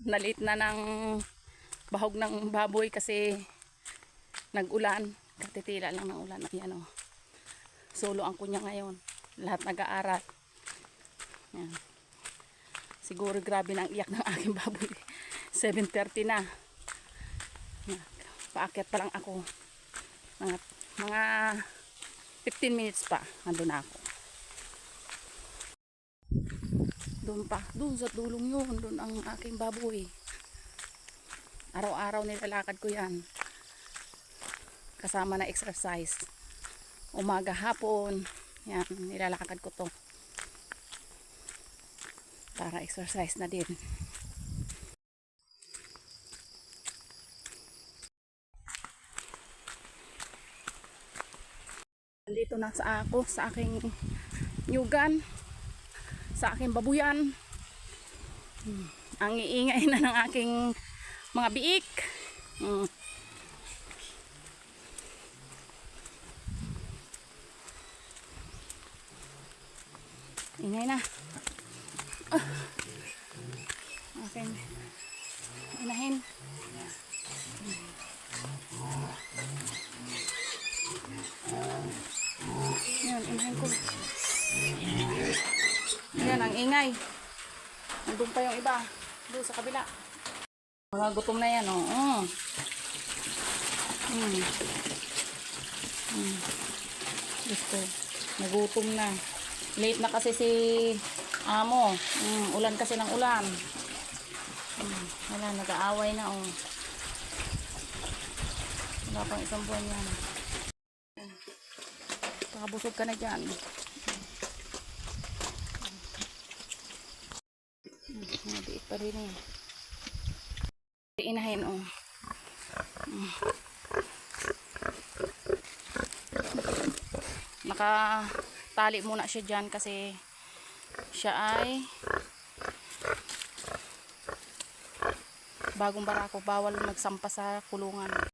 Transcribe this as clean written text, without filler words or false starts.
nalit na ng bahog ng baboy kasi nag-ulan. Katitila lang ng ulan. Ayan o. Solo ang kunya ngayon. Lahat nag-aaral. Ayan. Siguro grabe na ang iyak ng aking baboy. 7:30 na. Ayan. Paakyat pa lang ako. Mga 15 minutes pa. Nandun na ako. Doon pa. Doon sa dulong yun. Doon ang aking baboy. Araw-araw nilalakad ko yan. Kasama na exercise. Umaga, hapon. Yan. Nilalakad ko to. Para exercise na din. Dito na sa ako. Sa aking nyugan. Sa aking babuyan. Ang iingay na ng aking mga biik. Ingay na. Okay. Inahin. Yan, inahin ko. Yan, ang ingay. Nandun pa yung iba. Doon sa kabila. Mga gutom na yan, oh. Gusto. Nagutom na. Late na kasi si amo. Ulan kasi ng ulan. Wala, nag-aaway na, oh. Wala pang isang buwan yan. Pakabusog ka na dyan. Nabiit pa rin eh. Inahin, oh. Nakatali muna siya dyan kasi siya ay bagong barako. Bawal magsampa sa kulungan.